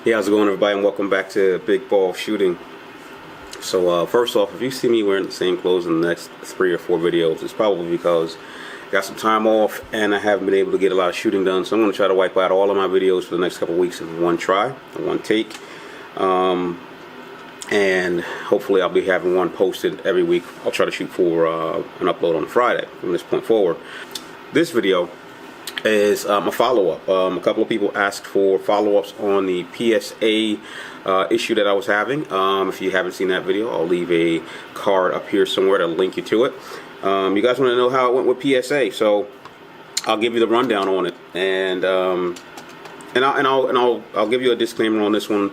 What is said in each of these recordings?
Hey, how's it going, everybody, and welcome back to Big Ball Shooting. So first off, if you see me wearing the same clothes in the next 3 or 4 videos, it's probably because I got some time off and I haven't been able to get a lot of shooting done. So I'm going to try to wipe out all of my videos for the next couple weeks in one try, in one take. And hopefully I'll be having one posted every week. I'll try to shoot for an upload on Friday from this point forward. This video is a follow-up. A couple of people asked for follow-ups on the PSA issue that I was having. If you haven't seen that video, I'll leave a card up here somewhere to link you to it. You guys want to know how it went with PSA, so I'll give you the rundown on it, and I'll give you a disclaimer on this one.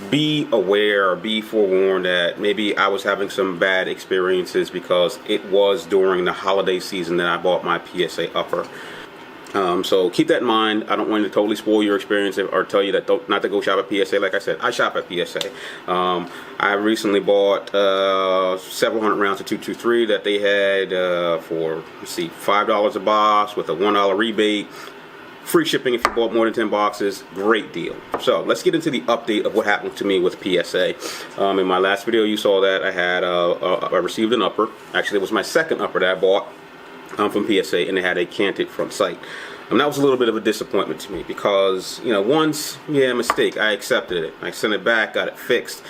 Be aware, be forewarned that maybe I was having some bad experiences because it was during the holiday season that I bought my PSA upper. So keep that in mind. I don't want to totally spoil your experience or tell you that not to go shop at PSA. Like I said, I shop at PSA. I recently bought several hundred rounds of 223 that they had for, let's see, $5 a box with a $1 rebate. Free shipping if you bought more than 10 boxes. Great deal. So let's get into the update of what happened to me with PSA. In my last video, you saw that I had I received an upper. Actually, it was my second upper that I bought from PSA, and it had a canted front sight. That was a little bit of a disappointment to me because, you know, once, yeah, mistake, I accepted it. I sent it back, got it fixed.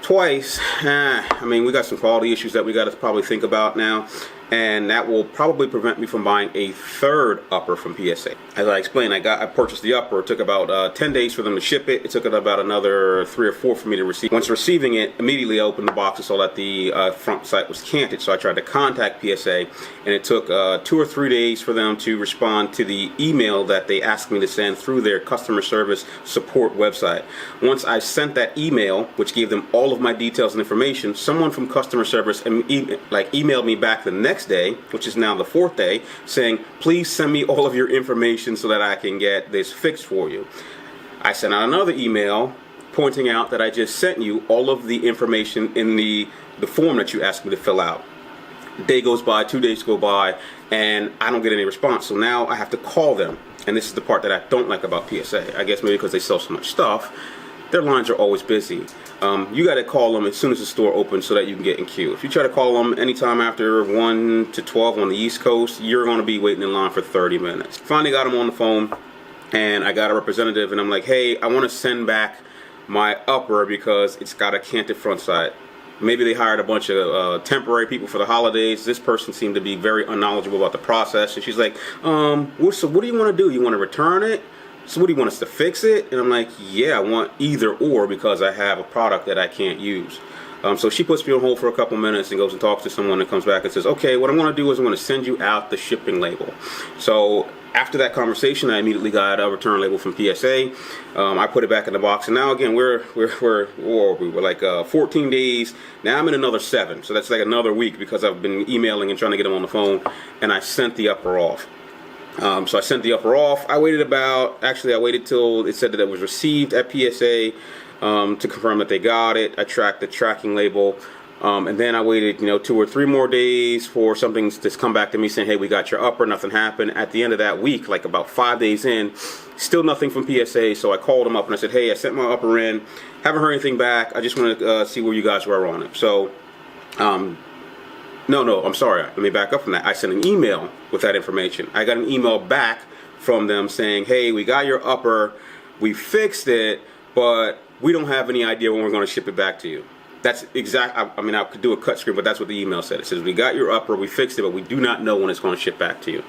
Twice, I mean, we got some quality issues that we got to probably think about now, and that will probably prevent me from buying a third upper from PSA. As I explained, I purchased the upper. It took about 10 days for them to ship it. It took about another 3 or 4 for me to receive. Once receiving it, immediately I opened the box and saw that the front sight was canted, so I tried to contact PSA, and it took 2 or 3 days for them to respond to the email that they asked me to send through their customer service support website. Once I sent that email, which gave them all of my details and information, someone from customer service emailed me back the next day, which is now the 4th day, saying, please send me all of your information so that I can get this fixed for you. I sent out another email pointing out that I just sent you all of the information in the form that you asked me to fill out. A day goes by, 2 days go by, and I don't get any response. So now I have to call them, and this is the part that I don't like about PSA. I guess maybe because they sell so much stuff, their lines are always busy. You got to call them as soon as the store opens so that you can get in queue. If you try to call them anytime after 1 to 12 on the East Coast, you're going to be waiting in line for 30 minutes. Finally got them on the phone, and I got a representative, and I'm like, hey, I want to send back my upper because it's got a canted front sight. Maybe they hired a bunch of temporary people for the holidays. This person seemed to be very unknowledgeable about the process, and she's like, so what do you want to do? You want to return it? So what do you want us to fix it? And I'm like, yeah, I want either or because I have a product that I can't use. So she puts me on hold for a couple minutes and goes and talks to someone and comes back and says, okay, what I'm going to do is I'm going to send you out the shipping label. So after that conversation, I immediately got a return label from PSA. I put it back in the box, and now again we're like 14 days. Now I'm in another 7, so that's like another week because I've been emailing and trying to get them on the phone, and I sent the upper off. So I sent the upper off. I waited till it said that it was received at PSA to confirm that they got it. I tracked the tracking label, and then I waited, 2 or 3 more days for something to come back to me saying, hey, we got your upper. Nothing happened. At the end of that week, like about 5 days in, still nothing from PSA. So I called them up and I said, hey, I sent my upper in. Haven't heard anything back. I just want to see where you guys were on it. So, No, I'm sorry. Let me back up from that. I sent an email with that information. I got an email back from them saying, hey, we got your upper, we fixed it, but we don't have any idea when we're going to ship it back to you. That's exact. I mean, I could do a cut screen, but that's what the email said. It says, we got your upper, we fixed it, but we do not know when it's going to ship back to you.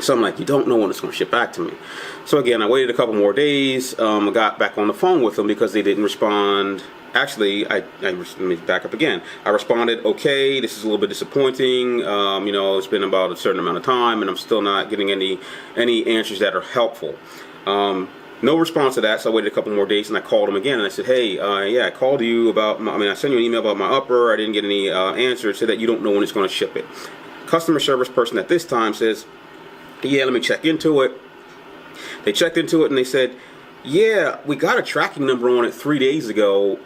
So I'm like, you don't know when it's going to ship back to me. So again, I waited a couple more days. I got back on the phone with them because they didn't respond. Actually, let me back up again. I responded, okay, this is a little bit disappointing. It's been about a certain amount of time, and I'm still not getting any answers that are helpful. No response to that, so I waited a couple more days, and I called them again, and I said, hey, I called you about, I sent you an email about my upper. I didn't get any answer. Said that you don't know when it's going to ship it. Customer service person at this time says, yeah, let me check into it. They checked into it, and they said, yeah, we got a tracking number on it 3 days ago,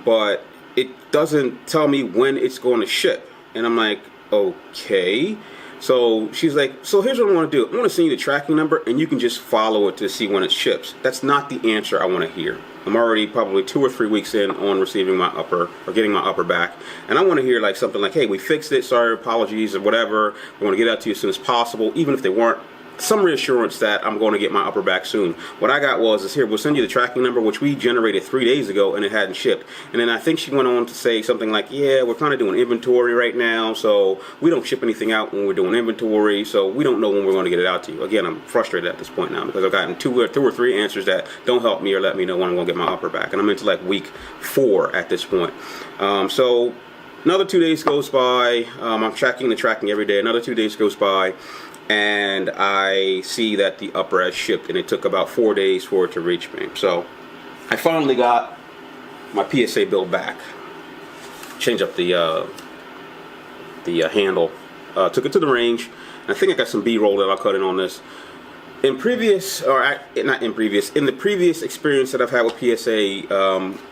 but it doesn't tell me when it's going to ship. And I'm like, okay. So she's like, so here's what I want to do. I want to send you the tracking number, and you can just follow it to see when it ships. That's not the answer I want to hear. I'm already probably 2 or 3 weeks in on receiving my upper, or getting my upper back, and I want to hear like something like, hey, we fixed it, sorry, apologies, or whatever. We want to get out to you as soon as possible, even if they weren't. Some reassurance that I'm going to get my upper back soon. What I got was, here, we'll send you the tracking number, which we generated 3 days ago, and it hadn't shipped. And then I think she went on to say something like, yeah, we're kind of doing inventory right now, so we don't ship anything out when we're doing inventory, so we don't know when we're going to get it out to you. Again, I'm frustrated at this point now because I've gotten two or three answers that don't help me or let me know when I'm going to get my upper back. And I'm into like week 4 at this point. So another 2 days goes by. I'm tracking every day. Another 2 days goes by, and I see that the upper has shipped, and it took about 4 days for it to reach me. So I finally got my PSA bill back. Change up the handle. Took it to the range. And I think I got some B-roll that I'll cut in on this. In the previous experience that I've had with PSA,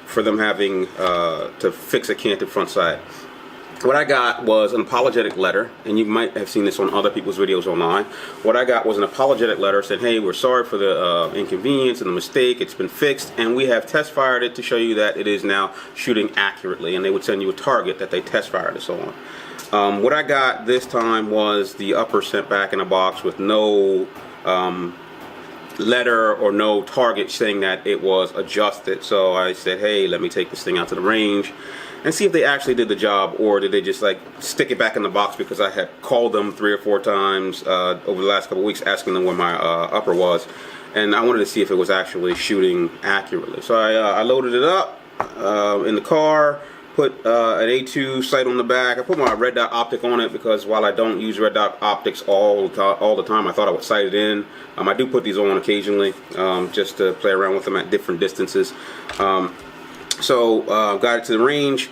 for them having to fix a canted front side, what I got was an apologetic letter, and you might have seen this on other people's videos online. What I got was an apologetic letter saying, hey, we're sorry for the inconvenience and the mistake. It's been fixed, and we have test fired it to show you that it is now shooting accurately, and they would send you a target that they test fired it so on. What I got this time was the upper sent back in a box with no letter or no target saying that it was adjusted. So I said, hey, let me take this thing out to the range and see if they actually did the job, or did they just like stick it back in the box because I had called them 3 or 4 times over the last couple of weeks asking them where my upper was, and I wanted to see if it was actually shooting accurately. So I loaded it up in the car, put an A2 sight on the back. I put my red dot optic on it because while I don't use red dot optics all the time, I thought I would sight it in. I do put these on occasionally just to play around with them at different distances. So got it to the range,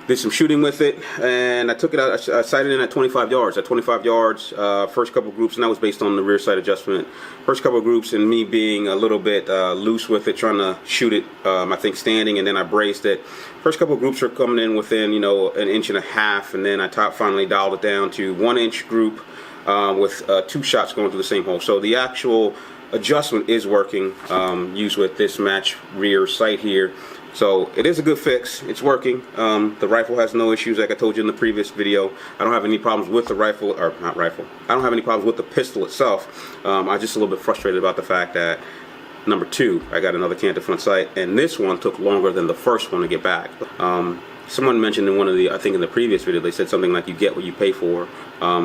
did some shooting with it, and I took it out. I sighted in at 25 yards. At 25 yards, first couple groups, and that was based on the rear sight adjustment. First couple groups, and me being a little bit loose with it, trying to shoot it, I think standing, and then I braced it. First couple groups are coming in within, you know, 1.5 inches, and then I finally dialed it down to 1 inch group with 2 shots going through the same hole. So the actual adjustment is working, used with this match rear sight here. So it is a good fix. It's working. The rifle has no issues, like I told you in the previous video. I don't have any problems with the rifle, or not rifle. I don't have any problems with the pistol itself. I'm just a little bit frustrated about the fact that, number 2, I got another canted front sight, and this one took longer than the first one to get back. Someone mentioned in one of the, I think in the previous video, they said something like you get what you pay for,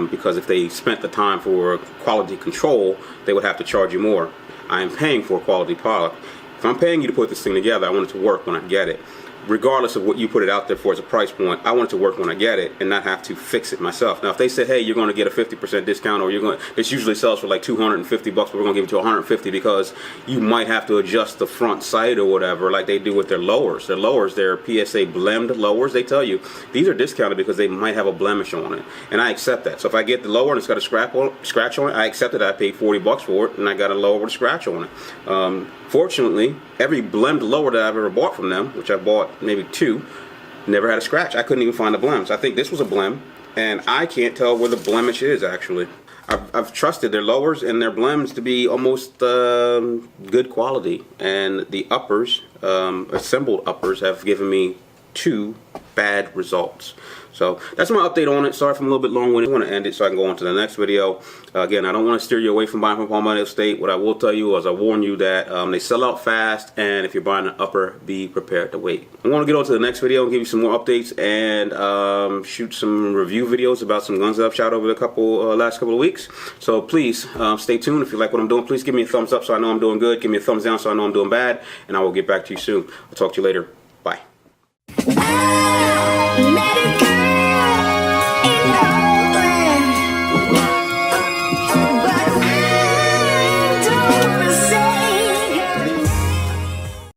because if they spent the time for quality control, they would have to charge you more. I am paying for a quality product. If I'm paying you to put this thing together, I want it to work when I get it. Regardless of what you put it out there for as a price point, I want it to work when I get it and not have to fix it myself. Now, if they said, hey, you're going to get a 50% discount, or it usually sells for like $250, but we're going to give it to $150 because you might have to adjust the front sight or whatever, like they do with their lowers. Their lowers, their PSA blemished lowers, they tell you these are discounted because they might have a blemish on it, and I accept that. So if I get the lower and it's got a scratch on it, I accept it. I paid $40 for it, and I got a lower with a scratch on it. Fortunately, every blemished lower that I've ever bought from them, which I bought maybe 2, never had a scratch. I couldn't even find a blemish. I think this was a blem, and I can't tell where the blemish is actually. I've trusted their lowers and their blems to be almost good quality, and the uppers, assembled uppers, have given me 2 bad results. So that's my update on it. Sorry if I'm a little bit long-winded. I want to end it so I can go on to the next video. Again, I don't want to steer you away from buying from Palmetto State. What I will tell you is I warn you that they sell out fast, and if you're buying an upper, be prepared to wait. I want to get on to the next video and give you some more updates and shoot some review videos about some guns that I've shot over the last couple of weeks. So please stay tuned. If you like what I'm doing, please give me a thumbs up so I know I'm doing good. Give me a thumbs down so I know I'm doing bad, and I will get back to you soon. I'll talk to you later. Bye.